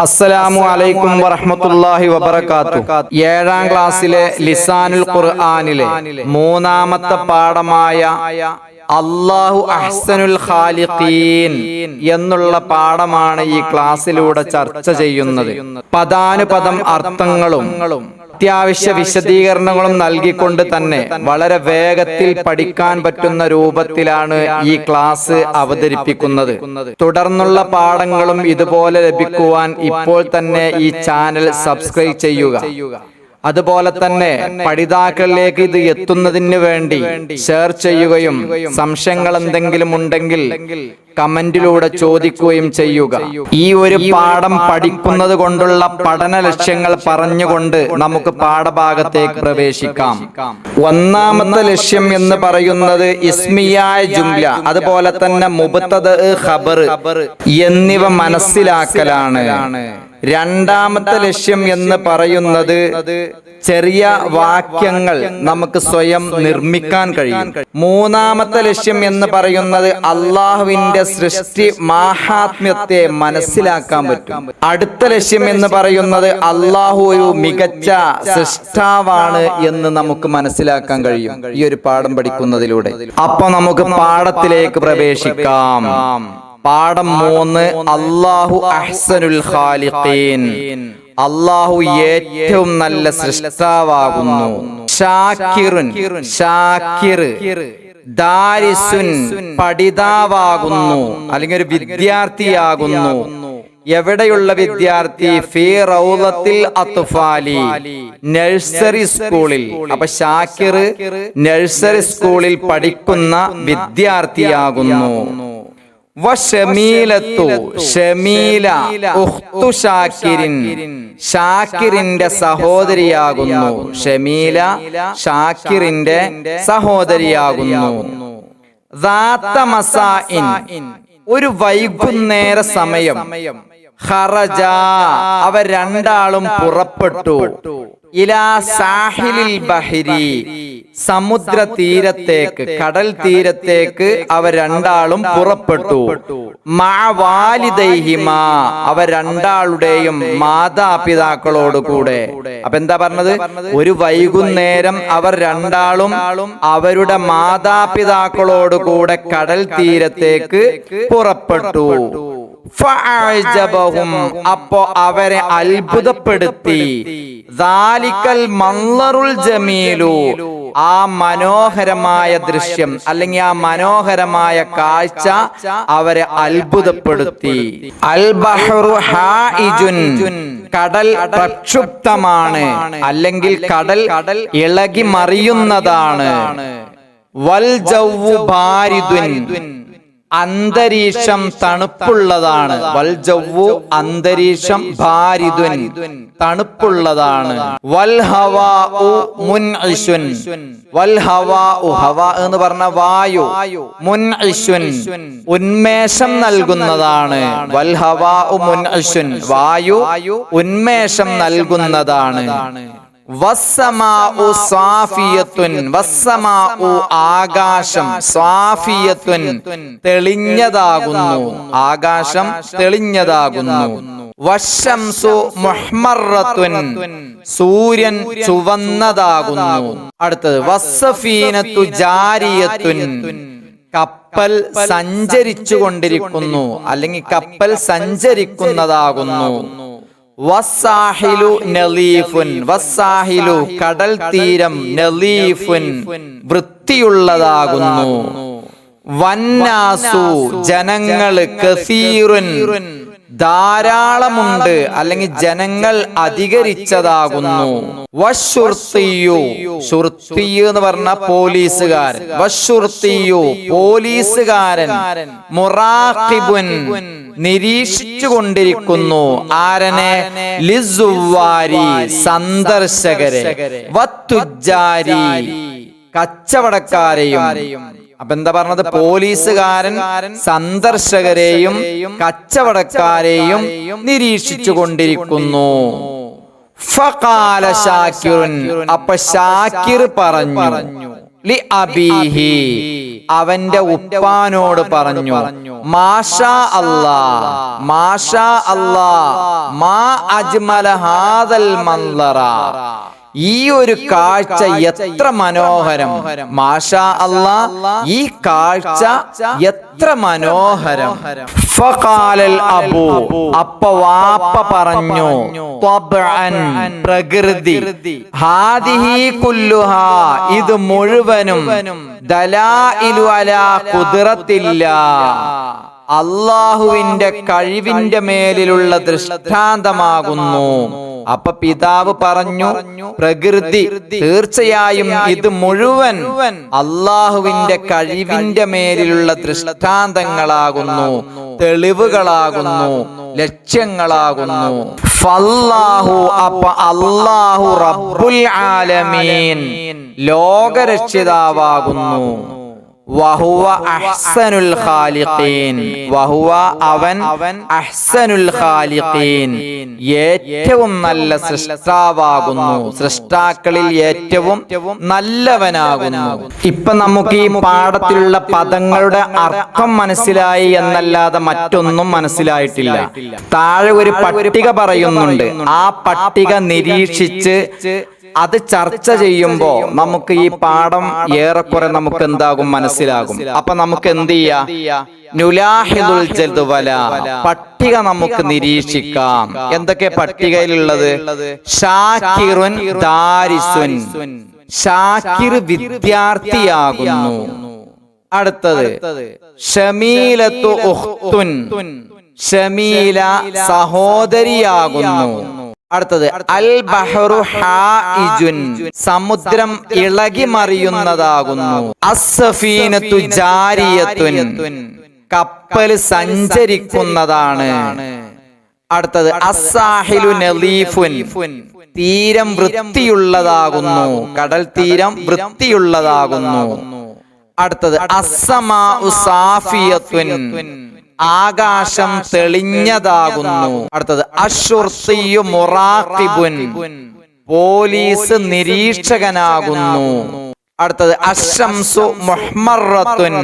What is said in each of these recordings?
അസ്സലാമു അലൈക്കും വറഹ്മത്തുള്ളാഹി വബറകാതുഹു. 7ാം ക്ലാസ്സിലെ ലിസാനുൽ ഖുർആനിലെ 3ാമത്തെ പാഠമായ അല്ലാഹു അഹ്സനുൽ ഖാലിഖീൻ എന്നുള്ള പാഠമാണ് ഈ ക്ലാസ്സിലൂടെ ചർച്ച ചെയ്യുന്നത്. പദാനുപദം അർത്ഥങ്ങളും അത്യാവശ്യ വിശദീകരണങ്ങളും നൽകിക്കൊണ്ട് തന്നെ വളരെ വേഗത്തിൽ പഠിക്കാൻ പറ്റുന്ന രൂപത്തിലാണ് ഈ ക്ലാസ് അവതരിപ്പിക്കുന്നത്. തുടർന്നുള്ള പാഠങ്ങളും ഇതുപോലെ ലഭിക്കുവാൻ ഇപ്പോൾ തന്നെ ഈ ചാനൽ സബ്സ്ക്രൈബ് ചെയ്യുക. അതുപോലെ തന്നെ പഠിതാക്കളിലേക്ക് ഇത് എത്തുന്നതിന് വേണ്ടി ഷെയർ ചെയ്യുകയും സംശയങ്ങൾ എന്തെങ്കിലും ഉണ്ടെങ്കിൽ കമന്റിലൂടെ ചോദിക്കുകയും ചെയ്യുക. ഈ ഒരു പാഠം പഠിക്കുന്നത് കൊണ്ടുള്ള പഠന ലക്ഷ്യങ്ങൾ പറഞ്ഞുകൊണ്ട് നമുക്ക് പാഠഭാഗത്തേക്ക് പ്രവേശിക്കാം. ഒന്നാമത്തെ ലക്ഷ്യം എന്ന് പറയുന്നത് ഇസ്മിയായ ജുംല, അതുപോലെ തന്നെ മുബ്തദ, ഖബർ എന്നിവ മനസ്സിലാക്കലാണ്. രണ്ടാമത്തെ ലക്ഷ്യം എന്ന് പറയുന്നത് ചെറിയ വാക്യങ്ങൾ നമുക്ക് സ്വയം നിർമ്മിക്കാൻ കഴിയും. മൂന്നാമത്തെ ലക്ഷ്യം എന്ന് പറയുന്നത് അള്ളാഹുവിന്റെ സൃഷ്ടി മാഹാത്മ്യത്തെ മനസ്സിലാക്കാൻ പറ്റും. അടുത്ത ലക്ഷ്യം എന്ന് പറയുന്നത് അള്ളാഹു ഒരു മികച്ച സൃഷ്ടാവാണ് എന്ന് നമുക്ക് മനസ്സിലാക്കാൻ കഴിയും ഈ ഒരു പാഠം പഠിക്കുന്നതിലൂടെ. അപ്പൊ നമുക്ക് പാഠത്തിലേക്ക് പ്രവേശിക്കാം. പാഠം 3, അല്ലാഹു അഹ്സനുൽ ഖാലിഖീൻ. അല്ലാഹു ഏറ്റവും നല്ല സൃഷ്ടാവാകുന്നു. ഷാക്കിറുൻ, ഷാക്കിർ. ദാരിസുൻ, പഠിതാവാകുന്നു അല്ലെങ്കിൽ ഒരു വിദ്യാർത്ഥിയാകുന്നു. എവിടെയുള്ള വിദ്യാർത്ഥി? ഫീ റൗളത്തിൽ അത്ഫാലി, നഴ്സറി സ്കൂളിൽ. അപ്പൊ ഷാക്കിർ നഴ്സറി സ്കൂളിൽ പഠിക്കുന്ന വിദ്യാർത്ഥിയാകുന്നു. വശമീലത്തു, ഷമീല ഉഖ്തു ഷാക്കിരിൻ, ഷാക്കിറിന്റെ സഹോദരിയാകുന്നു. ഷമീല ഷാക്കിറിന്റെ സഹോദരിയാകുന്നു. ദാത്ത മസാഇൻ, ഒരു വൈകുന്നേര സമയം. ഖറജ, അവർ രണ്ടാളും പുറപ്പെട്ടു. ഇലാ സാഹിലിൽ ബഹരി, സമുദ്ര തീരത്തേക്ക്, കടൽ തീരത്തേക്ക് അവർ രണ്ടാളും പുറപ്പെട്ടു. മാ വാലിദൈഹിമാ, അവർ രണ്ടാളുടെയും മാതാപിതാക്കളോടുകൂടെ. അപ്പൊ എന്താ പറഞ്ഞത്? ഒരു വൈകുന്നേരം അവർ രണ്ടാളും അവരുടെ മാതാപിതാക്കളോടുകൂടെ കടൽ തീരത്തേക്ക് പുറപ്പെട്ടു. ഫഅജബഹും, അപ്പോ അവരെ അത്ഭുതപ്പെടുത്തി. ദാലിക്കൽ മൻളറുൽ ജമീലു, ആ മനോഹരമായ ദൃശ്യം അല്ലെങ്കിൽ ആ മനോഹരമായ കാഴ്ച അവരെ അത്ഭുതപ്പെടുത്തി. അൽ ബഹ്റു ഹായിജുൻ, കടൽ പ്രക്ഷുബ്ധമാണ് അല്ലെങ്കിൽ കടൽ ഇളകി മറിയുന്നതാണ്. വൽ ജവ്വു ബാരിദുൻ, അന്തരീക്ഷം തണുപ്പുള്ളതാണ്. വൽ ജവ്വു, അന്തരീക്ഷം, ബാരിദുൻ, തണുപ്പുള്ളതാണ്. വൽ ഹവാഉ മുൻഇശുൻ, വൽ ഹവാഉ, ഹവാ എന്ന് പറഞ്ഞ വായു, മുൻഇശുൻ, ഉന്മേഷം നൽകുന്നതാണ്. വൽ ഹവാഉ മുൻഇശുൻ, വായു ഉന്മേഷം നൽകുന്നതാണ്. വസ്സമാഉ സാഫിയത്തുൻ, വസ്സമാഉ ആകാശം, സാഫിയത്തുൻ തെളിഞ്ഞതാകുന്നു, ആകാശം തെളിഞ്ഞതാകുന്നു. വശംസു മുഹ്മറത്തുൻ, സൂര്യൻ ചുവന്നതാകുന്നു. അടുത്തത് വസ്സഫീനത്തു ജാരിയത്തുൻ, കപ്പൽ സഞ്ചരിച്ചു കൊണ്ടിരിക്കുന്നു അല്ലെങ്കിൽ കപ്പൽ സഞ്ചരിക്കുന്നതാകുന്നു. വസ്സാഹിലു നളീഫുൻ, വസ്സാഹിലു കടൽ തീരം, നളീഫുൻ വൃത്തിയുള്ളതാകുന്നു. വന്നാസു ജനങ്ങള്, കസീറുൻ ധാരാളമുണ്ട് അല്ലെങ്കിൽ ജനങ്ങൾ അധികരിച്ചതാകുന്നു. വശുർത്തിയു, ശുർത്തിയു എന്ന് പറഞ്ഞ പോലീസുകാരൻ. വശുർത്തിയു പോലീസുകാരൻ. മുറാഖിബുൻ നിരീക്ഷിച്ചു കൊണ്ടിരിക്കുന്നു. ആരനെ? ലിസുവാരി സന്ദർശകരെ. വത്തുജാരി കച്ചവടക്കാരെയും. അപ്പൊ എന്താ പറഞ്ഞത്? പോലീസുകാരൻ സന്ദർശകരെയും കച്ചവടക്കാരെയും നിരീക്ഷിച്ചു കൊണ്ടിരിക്കുന്നു. ഫഖാല ഷാക്കിറുൻ, അപ്പൊ ഷാക്കിർ പറഞ്ഞു. ലി അബീഹി അവന്റെ ഉപ്പാനോട് പറഞ്ഞു മാഷാ അല്ലാഹ് മാഷാ അല്ലാഹ് മാ അജ്മല ഹാദൽ മൻദറ ഈ ഒരു കാഴ്ച എത്ര മനോഹരം മാഷാ അല്ലാഹ് ഈ കാഴ്ച എത്ര മനോഹരം ഫഖാലൽ അബൂ അപ്പ വാപ്പ പറഞ്ഞു ത്വബ്അൻ പ്രകൃതി ഹാദിഹി കുല്ലുഹാ ഇത് മുഴുവനും ദലായിലു അലാ ഖുദ്റത്തില്ലാഹ് അല്ലാഹുവിന്റെ കഴിവിന്റെ മേലിലുള്ള ദൃഷ്ടാന്തമാകുന്നു. അപ്പൊ പിതാവ് പറഞ്ഞു പ്രകൃതി തീർച്ചയായും ഇത് മുഴുവൻ അല്ലാഹുവിന്റെ കഴിവിന്റെ മേലിലുള്ള ദൃഷ്ടാന്തങ്ങളാകുന്നു, തെളിവുകളാകുന്നു, ലക്ഷ്യങ്ങളാകുന്നു. ഫല്ലാഹു അപ്പ അല്ലാഹു റബ്ബുൽ ആലമീൻ ലോകരക്ഷിതാവാകുന്നു. വഹുവ അഹ്സനുൽ ഖാലിഖീൻ വഹുവ അവൻ അഹ്സനുൽ ഖാലിഖീൻ ഏറ്റവും നല്ല സൃഷ്ടാവാകുന്നു, സൃഷ്ടാക്കളിൽ ഏറ്റവും നല്ലവനാകുന്നു. ഇപ്പൊ നമുക്ക് ഈ പാഠത്തിലുള്ള പദങ്ങളുടെ അർത്ഥം മനസ്സിലായി എന്നല്ലാതെ മറ്റൊന്നും മനസ്സിലായിട്ടില്ല. താഴെ ഒരു പട്ടിക പറയുന്നുണ്ട്. ആ പട്ടിക നിരീക്ഷിച്ച് അത് ചർച്ച ചെയ്യുമ്പോ നമുക്ക് ഈ പാഠം ഏറെക്കുറെ നമുക്ക് എന്താകും മനസ്സിലാകും. അപ്പൊ നമുക്ക് എന്ത് ചെയ്യാം, നുലാഹിദുൽ ജദ്വല പട്ടിക നമുക്ക് നിരീക്ഷിക്കാം. എന്തൊക്കെ പട്ടികയിലുള്ളത്? ഷാക്കിറുൻ ദാരിസുൻ ഷാക്കിർ വിദ്യാർത്ഥിയാകുന്നു. അടുത്തത് ഷമീലത്തു ഉഖ്തുൻ ഷമീല സഹോദരിയാകുന്നു. അടുത്തത് അൽ ബഹ്റു ഹായിജുൻ സമുദ്രം ഇളകി മറിയുന്നതാകുന്നു. അസ്സഫീനത്തു ജാരിയത്തുൻ കപ്പൽ സഞ്ചരിക്കുന്നതാണ്. അടുത്തത് അസ്സാഹിലു നളീഫുൻ തീരം വൃത്തിയുള്ളതാകുന്നു, കടൽ തീരം വൃത്തിയുള്ളതാകുന്നു. അടുത്തത് അസ്സമാഉ സാഫിയത്തുൻ ആകാശം തെളിഞ്ഞതാകുന്നു. അടുത്തത് അശ്ശുർസിയു മുറാഖിബുൻ പോലീസ് നിരീക്ഷകനാകുന്നു. അടുത്തത് അശംസു മുഹ്മറത്തുൻ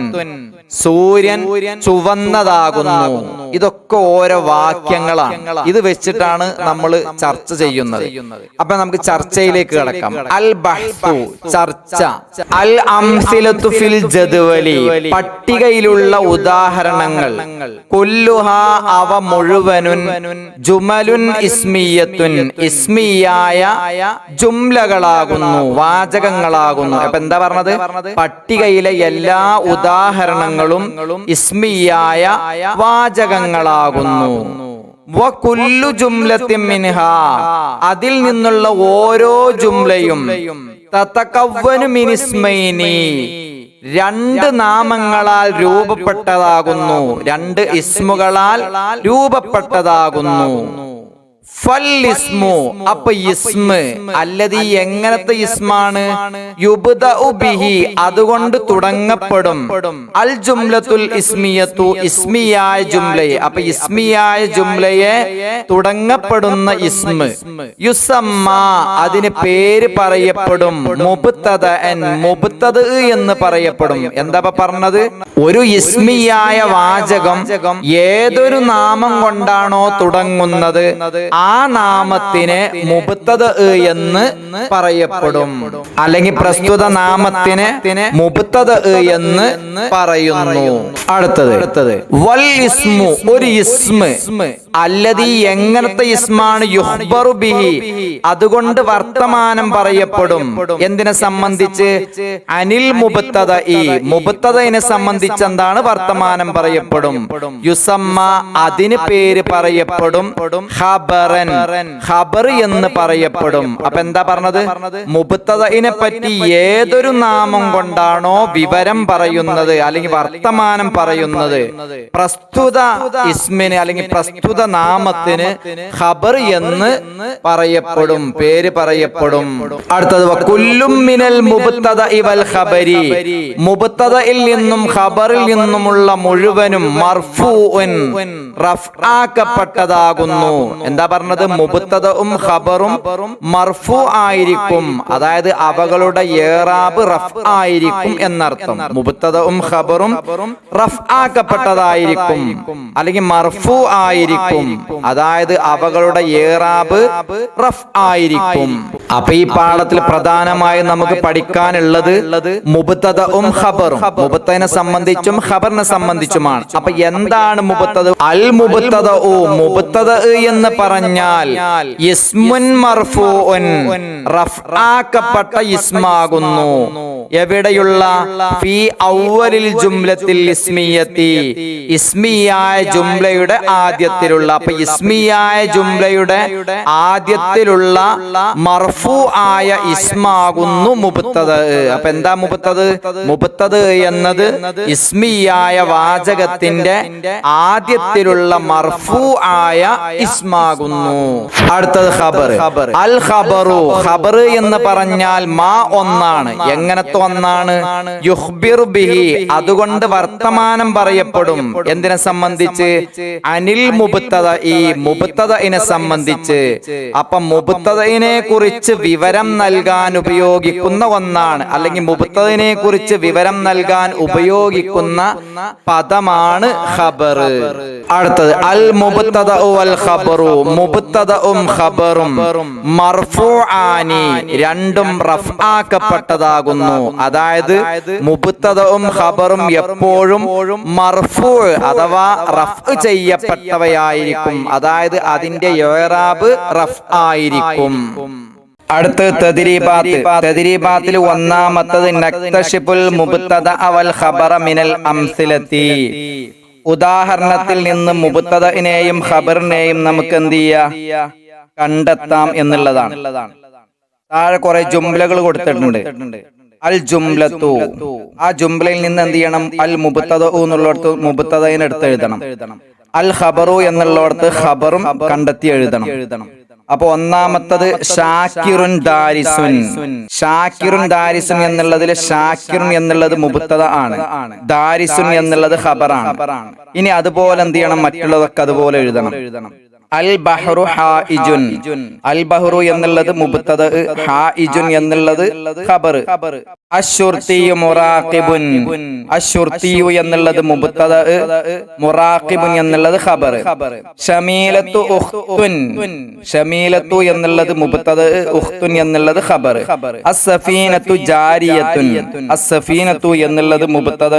സൂര്യൻ ചുവന്നതാകുന്നു. ഇതൊക്കെ ഓരോ വാക്യങ്ങളാണ്. ഇത് വെച്ചിട്ടാണ് നമ്മൾ ചർച്ച ചെയ്യുന്നത്. അപ്പൊ നമുക്ക് ചർച്ചയിലേക്ക് കടക്കാം. അൽ ബഹ്സു ചർച്ച, അൽ അംസിലത്തു ഫിൽ ജദ്വലി പട്ടികയിലുള്ള ഉദാഹരണങ്ങൾ, കുല്ലുഹാ അവ മുഴുവനും, ജുമലുൻ ഇസ്മിയത്തുൻ ഇസ്മിയായ ജുംലകളാകുന്നു, വാചകങ്ങളാകുന്നു. അപ്പൊ എന്താ പറഞ്ഞത്? പട്ടികയിലെ എല്ലാ ഉദാഹരണങ്ങളും ഇസ്മിയായ വാചകങ്ങളാകുന്നു. വകുല്ലു ജുംലത്തിൻ മിൻഹാ അതിൽ നിന്നുള്ള ഓരോ ജുംലയും തതകവ്വനു മിൻ ഇസ്മൈനി രണ്ട് നാമങ്ങളാൽ രൂപപ്പെട്ടതാകുന്നു, രണ്ട് ഇസ്മുകളാൽ രൂപപ്പെട്ടതാകുന്നു. ഫല്ലിസ്മു അപ്പൊ ഇസ്മ് അല്ലദീ എങ്ങനത്തെ ഇസ്മാണ്? യുബ്ദഉ ബിഹി അതുകൊണ്ട് തുടങ്ങപ്പെടും. അൽ ജുംലത്തുൽ ഇസ്മിയത്തു ഇസ്മിയായ ജുംലയെ, അപ്പൊ ഇസ്മിയായ ജുംലയെ തുടങ്ങപ്പെടുന്ന ഇസ്മ്. യുസമ്മ അതിന് പേര് പറയപ്പെടും. മുബ്തദഅൻ മുബ്തദ എന്ന് പറയപ്പെടും. എന്താ പറഞ്ഞത്? ഒരു ഇസ്മിയായ വാചകം ഏതൊരു നാമം കൊണ്ടാണോ തുടങ്ങുന്നത് ആ നാമത്തിന് മുബ്തദ എന്ന് പറയപ്പെടും, അല്ലെങ്കിൽ പ്രസ്തുത നാമത്തിന് മുബ്തദ എന്ന് പറയുന്നു. അടുത്തത് വൽ ഇസ്മു ഒരു ഇസ്മ് അല്ലദീ എങ്ങനത്തെ ഇസ്മാണ്? യുഖ്ബറു ബിഹി അതുകൊണ്ട് വർത്തമാനം പറയപ്പെടും. എന്തിനെ സംബന്ധിച്ച്? അനിൽ മുബ്തദഇ മുബ്തദഇനെ സംബന്ധിച്ച് എന്താണ് വർത്തമാനം പറയപ്പെടും. യുസമ്മ അതിന് പേര് പറയപ്പെടും. ഖബറൻ ഖബർ എന്ന് പറയപ്പെടും. അപ്പൊ എന്താ പറഞ്ഞത്? മുബ്തദഇനെ പറ്റി ഏതൊരു നാമം കൊണ്ടാണോ വിവരം പറയുന്നത് അല്ലെങ്കിൽ വർത്തമാനം പറയുന്നത്, പ്രസ്തുത ഇസ്മിന് അല്ലെങ്കിൽ പ്രസ്തുത നാമത്തിന് ഖബർ എന്ന് പറയപ്പെടും, പേര് പറയപ്പെടും. അടുത്തത് കുല്ലും മിനൽ മുബ്തദഇ വൽ ഖബരി മുബ്തദഇൽ നിന്നും ഖബറിൽ നിന്നുമുള്ള മുഴുവനും മർഫൂഉൻ റഫ്ആക്കപ്പെട്ടതാകുന്നു. എന്താ പറഞ്ഞത്? മുബ്തദഉം ഖബറും മർഫു ആയിരിക്കും, അതായത് അവകളുടെ ഏറാബ് റഫ് ആയിരിക്കും എന്നർത്ഥം. മുബ്തദഉം ഖബറും റഫ് ആക്കപ്പെട്ടതായിരിക്കും അല്ലെങ്കിൽ മർഫു ആയിരിക്കും, അതായത് അവകളുടെ ഏറാബ് റഫ് ആയിരിക്കും. അപ്പൊ ഈ പാഠത്തിൽ പ്രധാനമായും നമുക്ക് പഠിക്കാനുള്ളത് മുബ്തദഉം ഖബറും, മുബ്തദനെ സംബന്ധിച്ചും ഖബറിനെ സംബന്ധിച്ചുമാണ്. അപ്പൊ എന്താണ് മുബ്തദ? അൽ മുബ്തദഉ, മുബ്തദ എന്ന് പറഞ്ഞാൽ ഇസ്മുൻ മർഫൂഉൻ, റഫ്ആക്കപ്പെട്ട ഇസ്മാകുന്നു. എവിടെയുള്ള? ഫീ അവ്വലിൽ ജുംലത്തിൽ ഇസ്മിയത്തി, ഇസ്മിയായ ജുംലയുടെ ആദ്യത്തിലുള്ള. അപ്പൊ ഇസ്മിയായ ജുംലയുടെ ആദ്യത്തിലുള്ള മർഫൂ ആയ ഇസ്മാകുന്നു മുബ്തദ. അപ്പൊ എന്താ മുബ്തദ? മുബ്തദ എന്നത് ഇസ്മിയായ വാചകത്തിന്റെ ആദ്യത്തിലുള്ള മർഫൂ ആയ ഇസ്മാകുന്നു. അടുത്തത് ഖബർ. അൽ ഖബറു, ഖബർ എന്ന് പറഞ്ഞാൽ മാ ഒന്നാണ്. എങ്ങനത്തെ ഒന്നാണ്? യുഖ്ബിറു ബിഹി, അതുകൊണ്ട് വർത്തമാനം പറയപ്പെടും. എന്തിനെ സംബന്ധിച്ച്? അനിൽ മുബ്തദ, ഈ മുബ്തദഇനെ സംബന്ധിച്ച്. അപ്പം മുബ്തദഇനെ കുറിച്ച് വിവരം നൽകാൻ ഉപയോഗിക്കുന്ന ഒന്നാണ്, അല്ലെങ്കിൽ മുബ്തദഇനെ കുറിച്ച് വിവരം നൽകാൻ ഉപയോഗിക്കുന്ന പദമാണ് ഖബർ. അടുത്തത് അൽ മുബ്തദഉ വൽ ഖബറു, മുബ്തദഉം ഖബറും മർഫൂആനി, രണ്ടും റഫ്ആക്കപ്പെട്ടതാകുന്നു. അതായത് മുബ്തദഉം ഖബറും എപ്പോഴും മർഫൂ അഥവാ റഫ് ചെയ്യപ്പെട്ടവയായിരിക്കും, അതായത് അതിന്റെ ഇഅ്റാബ് റഫ് ആയിരിക്കും. അടുത്ത് തദ്രീബാത്ത്. തദ്രീബാത്തിൽ ഒന്നാമത്തത് നക്തശിഫുൽ മുബ്തദ വൽ ഖബറ മിനൽ അംസിലത്തി, ഉദാഹരണത്തിൽ നിന്ന് മുബ്തദഇനെയും ഖബറിനെയും നമുക്ക് എന്ത് ചെയ്യാം? കണ്ടെത്താം എന്നുള്ളതാണ്. താഴെ കുറെ ജുംലകൾ കൊടുത്തിട്ടുണ്ട്. അൽ ജുംലത്തു, ആ ജുംലയിൽ നിന്ന് എന്ത് ചെയ്യണം? അൽ മുബ്തദഉ എന്നുള്ളിടത്ത് മുബ്തദഇനെ എടുത്ത് എഴുതണം. അൽ ഖബറു എന്നുള്ളിടത്ത് ഖബറും കണ്ടെത്തി എഴുതണം. അപ്പൊ ഒന്നാമത്തത് ഷാക്കിറുൻ ദാരിസുൻ. ഷാക്കിറുൻ ദാരിസുൻ എന്നുള്ളതിൽ ഷാക്കിറുൻ എന്നുള്ളത് മുബ്തദ ആണ്, ദാരിസുൻ എന്നുള്ളത് ഖബറാണ്. ഇനി അതുപോലെ എന്ത് ചെയ്യണം? മറ്റുള്ളതൊക്കെ അതുപോലെ എഴുതണം. അൽ ബഹ്റു ഹായിജുൻ, അൽ ബഹ്റു എന്നുള്ളത് മുബ്തദ, ഹായിജുൻ എന്നുള്ളത് ഖബർ. അശ്ശുർത്തിയു മുറാഖിബുൻ, അശ്ശുർത്തിയു എന്നുള്ളത് മുബ്തദ, മുറാഖിബുൻ എന്നുള്ളത് ഖബർ. ഷമീലത്തു ഉഖ്തുൻ, ഷമീലത്തു എന്നുള്ളത് മുബ്തദ, ഉഖ്തുൻ എന്നുള്ളത് ഖബർ. അസ്സഫീനത്തു ജാരിയത്തുൻ, അസ്സഫീനത്തു എന്നുള്ളത് മുബ്തദ,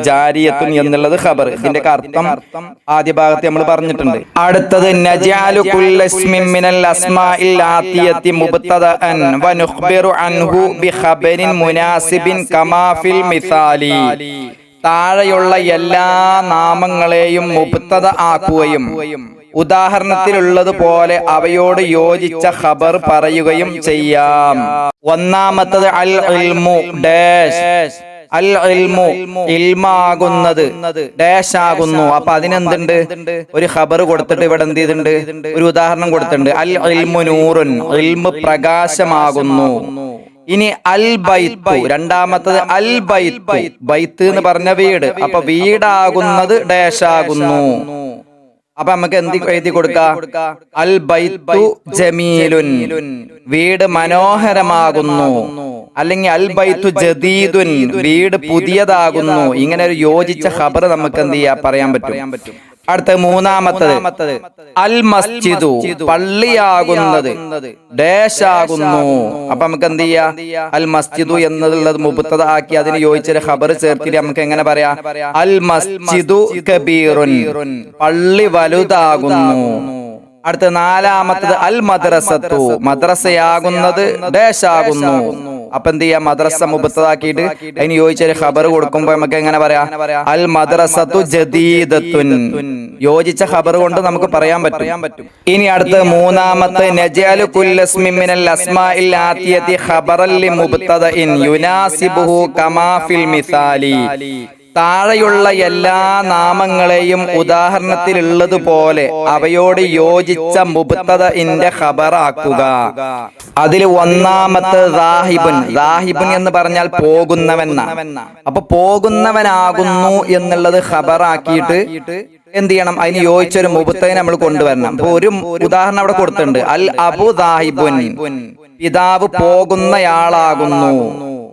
ജാരിയത്തുൻ എന്നുള്ളത് ഖബർ. ഇതിന്റെ അർത്ഥം ആദ്യ ഭാഗത്ത് നമ്മൾ പറഞ്ഞിട്ടുണ്ട്. അടുത്തത് നജഅലു കുല്ല ഇസ്മിൻ മിനൽ അസ്മാഇൽ ആതിയത്തി മുബ്തദഅൻ വ നുഖ്ബിറു അൻഹു ബിഖബരിൻ മുനാസിബിൻ കമാ ഫിൽ മിസാലി, താഴെയുള്ള എല്ലാ നാമങ്ങളെയും മുബ്തദ ആക്കുകയും ഉദാഹരണത്തിലുള്ളതുപോലെ അവയോട് യോജിച്ച ഖബർ പറയുകയും ചെയ്യാം. ഒന്നാമത്തത് അൽ ഇൽമു ഡാഷ്, അൽ ഇൽമു ഇൽമാകുന്നത് ഡാഷ് ആകുന്നു. അപ്പൊ അതിനെന്തുണ്ട്? ഒരു ഖബർ കൊടുത്തിട്ട് ഇവിടെ എന്ത് ചെയ്തിട്ടുണ്ട്? ഒരു ഉദാഹരണം കൊടുത്തിട്ടുണ്ട്. അൽ ഇൽമു നൂറുൻ, ഇൽമു പ്രകാശമാകുന്നു. ഇനി അൽ ബൈത്തു, രണ്ടാമത്തത് അൽ ബൈത്തു, ബൈത്ത് എന്ന് പറഞ്ഞ വീട്. അപ്പൊ വീടാകുന്നത് ഡാഷ് ആകുന്നു. അപ്പൊ നമുക്ക് എന്ത് എഴുതി കൊടുക്കാം? അൽ ബൈത്തു ജമീലുൻ, വീട് മനോഹരമാകുന്നു. അല്ലെങ്കിൽ അൽ ബൈത്തു ജദീദുൻ, വീട് പുതിയതാകുന്നു. ഇങ്ങനെ ഒരു യോജിച്ച ഖബർ നമുക്ക് എന്ത് ചെയ്യാം? പറയാൻ പറ്റും. അടുത്ത മൂന്നാമത്തത് അൽ മസ്ജിദു, പള്ളിയാകുന്നത് ഡാഷ് ആകുന്നു. അപ്പൊ നമുക്ക് എന്ത് ചെയ്യാം? അൽ മസ്ജിദു എന്നുള്ളത് മുബ്തദ ആക്കി അതിന് യോജിച്ചൊരു ഖബർ ചേർത്തിട്ട് നമുക്ക് എങ്ങനെ പറയാം? അൽ മസ്ജിദു കബീറുൻ, പള്ളി വലുതാകുന്നു. അടുത്ത നാലാമത്തത് അൽ മദ്രസത്തു, മദ്രസയാകുന്നത് ഡാഷ് ആകുന്നു. അപ്പൊ എന്ത് ചെയ്യാം? മദ്രസ മുബ്തദാക്കിയിട്ട് അതിന് യോജിച്ചൊരു ഖബർ കൊടുക്കുമ്പോ നമുക്ക് എങ്ങനെ പറയാം? അൽ മദ്രസത്തു ജദീദത്തുൻ, യോജിച്ച ഖബർ കൊണ്ട് നമുക്ക് പറയാൻ പറ്റും. ഇനി അടുത്ത മൂന്നാമത്തെ നജഅലു കുല്ല ഇസ്മിൻ മിനൽ അസ്മാഇൽ ആതിയത്തി ഖബറൻ ലി മുബ്തദഇൻ യുനാസിബുഹു കമാ ഫിൽ മിസാലി, താഴെയുള്ള എല്ലാ നാമങ്ങളെയും ഉദാഹരണത്തിലുള്ളതുപോലെ അവയോട് യോജിച്ച മുബ്തദഇന്റെ ഖബറാക്കുക. അതിൽ ഒന്നാമത്തെ ദാഹിബുൻ, ദാഹിബുൻ എന്ന് പറഞ്ഞാൽ പോകുന്നവൻ. അപ്പൊ പോകുന്നവനാകുന്നു എന്നുള്ളത് ഖബറാക്കിയിട്ട് എന്ത് ചെയ്യണം? അതിന് യോജിച്ചൊരു മുബത്തദിനെ നമ്മൾ കൊണ്ടുവരണം. അപ്പൊ ഒരു ഉദാഹരണം അവിടെ കൊടുത്തിട്ടുണ്ട്. അൽ അബു ദാഹിബുൻ, പിതാവ് പോകുന്നയാളാകുന്നു.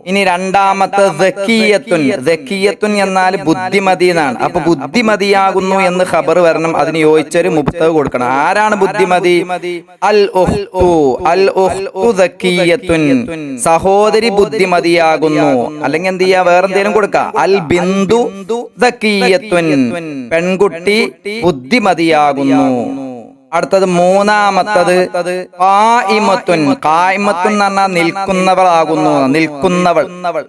ഇനി രണ്ടാമത്തെ ദക്കിയത്തുൻ. ദക്കിയത്തുൻ എന്നാൽ ബുദ്ധിമതി എന്നാണ്. അപ്പൊ ബുദ്ധിമതിയാകുന്നു എന്ന് ഖബർ വരണം. അതിന് യോജിച്ചൊരു മുബ്തദ കൊടുക്കണം. ആരാണ് ബുദ്ധിമതി? അൽ ഉഖ്തു. അൽ ഉഖ്തു ദക്കിയത്തുൻ, സഹോദരി ബുദ്ധിമതിയാകുന്നു. അല്ലെങ്കിൽ എന്ത് ചെയ്യാ? വേറെ എന്തെങ്കിലും കൊടുക്കാം. അൽ ബിന്ദു ദക്കിയത്തുൻ, പെൺകുട്ടി ബുദ്ധിമതിയാകുന്നു. അടുത്തത് മൂന്നാമത്തത് ഖായിമത്തുൻ. ഖായിമത്തുൻ എന്ന് പറഞ്ഞാൽ നിൽക്കുന്നവളാകുന്നു, നിൽക്കുന്നവൾ.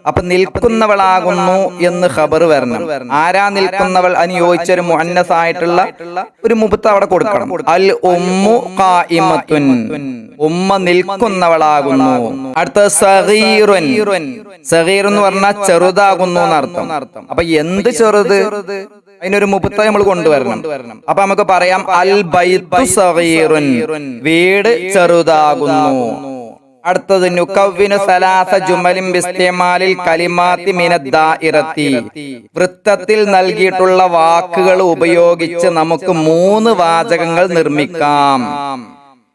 അപ്പൊ നിൽക്കുന്നവളാകുന്നു എന്ന് ഖബർ വരണം. ആരാ നിൽക്കുന്നവൾ? അതിന് യോജിച്ചൊരു മുഅന്നസ് ആയിട്ടുള്ള ഒരു മുബ്തദ അവിടെ കൊടുക്കണം. അൽ ഉമ്മു ഖായിമത്തുൻ, ഉമ്മ നിൽക്കുന്നവളാകുന്നു. അടുത്തത് സഗീറുൻ. സഗീർ എന്ന് പറഞ്ഞാൽ ചെറുതാകുന്നു എന്നർത്ഥം. അപ്പൊ എന്ത് ചെറുത്? അതിനൊരു മുബ്തദ നമ്മൾ കൊണ്ടുവരണം. അപ്പൊ നമുക്ക് പറയാം അൽ ബൈത്തു സഗീറുൻ, വീട് ചെറുതാകുന്നു. അടുത്തത് നുകവ്വിനു സലാസ ജുമലിൻ ബിസ്തിമാലിൽ കലിമാത്തി മിനദ് ദാഇറത്തി, വൃത്തത്തിൽ നൽകിയിട്ടുള്ള വാക്കുകൾ ഉപയോഗിച്ച് നമുക്ക് 3 വാചകങ്ങൾ നിർമ്മിക്കാം.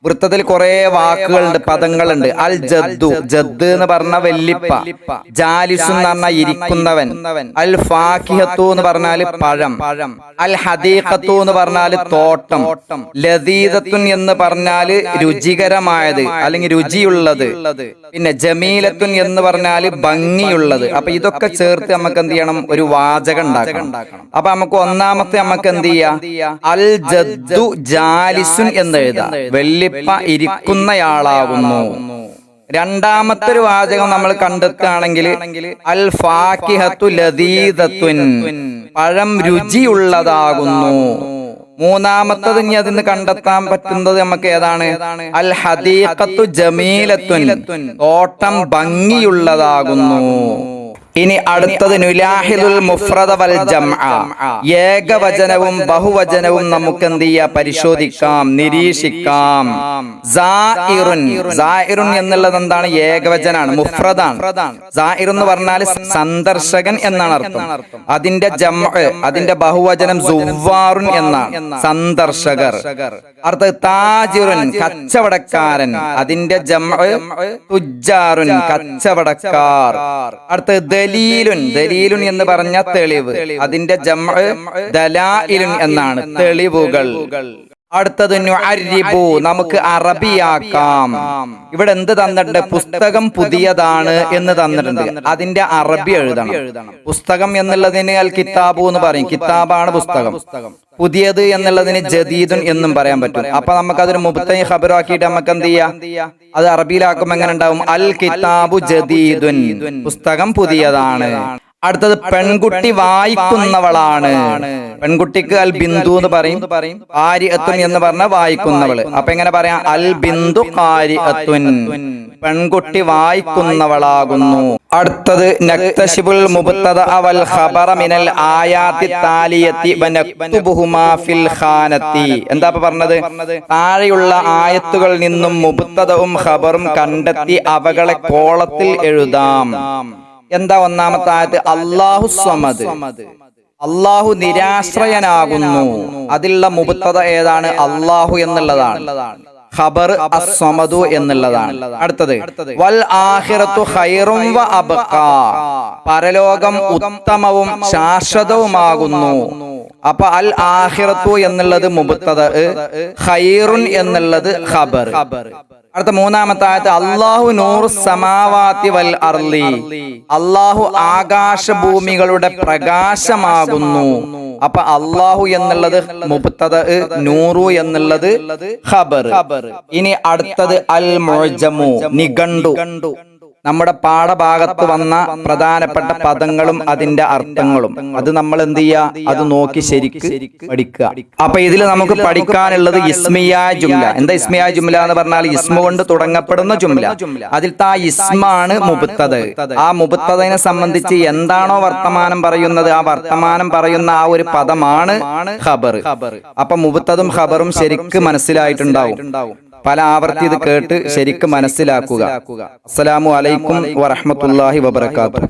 വൃത്തത്തിൽ കുറെ വാക്കുകളുണ്ട്, പദങ്ങളുണ്ട്. അൽ ജദ്ദു, ജദ് എന്ന് പറഞ്ഞ വെല്ലിപ്പ. ജാലിസു എന്ന് പറഞ്ഞാൽ ഇരിക്കുന്നവൻ. അൽ ഫാക്കിഹത്തു എന്ന് പറഞ്ഞാല് പഴം. അൽ ഹദീഖത്തു എന്ന് പറഞ്ഞാല് തോട്ടം. ലദീദത്തുൻ എന്ന് പറഞ്ഞാല് രുചികരമായത് അല്ലെങ്കിൽ രുചിയുള്ളത്. പിന്നെ ജമീലത്തുൻ എന്ന് പറഞ്ഞാല് ഭംഗിയുള്ളത്. അപ്പൊ ഇതൊക്കെ ചേർത്ത് നമുക്ക് എന്ത് ചെയ്യണം? ഒരു വാചകം ഉണ്ടാക്കണം. അപ്പൊ നമുക്ക് ഒന്നാമത്തെ നമുക്ക് എന്ത് ചെയ്യാം? അൽ ജദ്ദു ജാലിസുൻ എന്ന് എഴുതാം. വെല്ലിപ്പ ഇരിക്കുന്നയാളാകുന്നു. രണ്ടാമത്തെ ഒരു വാചകം നമ്മൾ കണ്ടെത്തുകയാണെങ്കിൽ അൽ ഫാക്കിഹത്തു ലദീദത്തുൻ, പഴം രുചിയുള്ളതാകുന്നു. മൂന്നാമത്തത് ഇനി അതിന് കണ്ടെത്താൻ പറ്റുന്നത് നമുക്ക് ഏതാണ്? അൽ ഹദീഖത്തു ജമീലത്തുൻ, തോട്ടം ഭംഗിയുള്ളതാകുന്നു. ഇനി അടുത്തത് നുലാഹിദുൽ മുഫ്രദ വൽ ജംഅ, ഏകവചനവും ബഹുവചനവും നമുക്ക് എന്ത് ചെയ്യാം? പരിശോധിക്കാം, നിരീക്ഷിക്കാം. സായിറുൻ, സായിറുൻ എന്നുള്ളത് എന്താണ്? ഏകവചനാണ്, മുഫ്രദാണ്. സായിർ എന്ന് പറഞ്ഞാൽ സന്ദർശകൻ എന്നാണ് അർത്ഥം. അതിന്റെ ജംഅ, അതിന്റെ ബഹുവചനം സുവ്വാറുൻ എന്നാണ്, സന്ദർശകർ. അടുത്തത് താജിറുൻ, കച്ചവടക്കാരൻ. അതിന്റെ ജംഅ തുജ്ജാറുൻ, കച്ചവടക്കാർ. അടുത്തത് ദലീലുൻ, ദലീലുൻ എന്ന് പറഞ്ഞ തെളിവ്. അതിന്റെ ജംഅ ദലായിലുൻ എന്നാണ്, തെളിവുകൾ. അടുത്തത് നുഅരിബു, നമുക്ക് അറബിയാക്കാം. ഇവിടെ എന്ത് തന്നിട്ടുണ്ട്? പുസ്തകം പുതിയതാണ് എന്ന് തന്നിട്ടുണ്ട്. അതിന്റെ അറബി എഴുതണം. പുസ്തകം എന്നുള്ളതിന് അൽ കിതാബു എന്ന് പറയും. കിതാബാണ് പുസ്തകം. പുതിയത് എന്നുള്ളതിന് ജദീദുൻ എന്നും പറയാൻ പറ്റും. അപ്പൊ നമുക്ക് അതൊരു മുബ്തദ ഖബറാക്കിയിട്ട് നമുക്ക് എന്ത് ചെയ്യാം? അത് അറബിയിലാക്കുമ്പോൾ എങ്ങനെ ഉണ്ടാവും? അൽ കിതാബു ജദീദുൻ, പുസ്തകം പുതിയതാണ്. അടുത്തത് പെൺകുട്ടി വായിക്കുന്നവളാണ്. പെൺകുട്ടിക്ക് അൽ ബിന്ദു എന്ന് പറയും. ഖാരിഅത്തുൻ എന്ന് പറഞ്ഞ വായിക്കുന്നവള്. അപ്പൊ എങ്ങനെ പറയാം? അൽ ബിന്ദു ഖാരിഅത്തുൻ, പെൺകുട്ടി വായിക്കുന്നവളാകുന്നു. അടുത്തത് നക്തശിബുൽ മുബ്തദ വൽ ഖബറ മിനൽ ആയാത്തി താലിയത്തി വനക്തുബുഹുമാ ഫിൽ ഖാനത്തി. എന്താ പറഞ്ഞത്? താഴെയുള്ള ആയത്തുകളിൽ നിന്നും മുബ്തദവും ഖബറും കണ്ടെത്തി അവകളെ കോളത്തിൽ എഴുതാം. എന്താ ഒന്നാമത്തെ ആയത്ത്? അല്ലാഹു സ്വമദ്, അല്ലാഹു നിരാശ്രയനാകുന്നു. അതിലുള്ള മുബ്തദ ഏതാണ്? അല്ലാഹു എന്നുള്ളതാണ്. ഖബർ അസ്സമദു എന്നുള്ളതാണ്. അടുത്തത് വൽ ആഖിറത്തു ഖൈറും വ അബ്ഖാ, പരലോകം ഉത്തമവും ശാശ്വതവുമാകുന്നു. അപ്പൊ അൽ ആഖിറത്തു എന്നുള്ളത് മുബ്തദ, ഖൈറുൻ എന്നുള്ളത് ഖബർ. അടുത്ത മൂന്നാമത്തെ ആയത്ത് അല്ലാഹു നൂറു സമാവാതി വൽ അർളി, അല്ലാഹു ആകാശഭൂമികളുടെ പ്രകാശമാകുന്നു. അപ്പൊ അല്ലാഹു എന്നുള്ളത് മുബ്തദ, നൂറു എന്നുള്ളത് ഖബർ. ഇനി അടുത്തത് അൽ മുഅ്ജമു, നിഘണ്ടു. നമ്മുടെ പാഠഭാഗത്ത് വന്ന പ്രധാനപ്പെട്ട പദങ്ങളും അതിന്റെ അർത്ഥങ്ങളും അത് നമ്മൾ എന്ത് ചെയ്യുക? അത് നോക്കി ശരിക്ക് പഠിക്കുക. അപ്പൊ ഇതിൽ നമുക്ക് പഠിക്കാനുള്ളത് ഇസ്മിയായ ജുംല. എന്താ ഇസ്മിയായ ജുംല എന്ന് പറഞ്ഞാൽ? ഇസ്മ കൊണ്ട് തുടങ്ങപ്പെടുന്ന ജുംല. അതിലത്തെ ആ ഇസ്മാണ് മുബ്തദ. ആ മുബ്തദനെ സംബന്ധിച്ച് എന്താണോ വർത്തമാനം പറയുന്നത്, ആ വർത്തമാനം പറയുന്ന ആ ഒരു പദമാണ് ഖബർ. അപ്പൊ മുബ്തദും ഖബറും ശരിക്ക് മനസ്സിലായിട്ടുണ്ടാവും. പല ആവർത്തി ഇത് കേട്ട് ശരിക്കും മനസ്സിലാക്കുക. അസ്സലാമു അലൈക്കും വറഹ്മത്തുള്ളാഹി വബറകാതുഹു.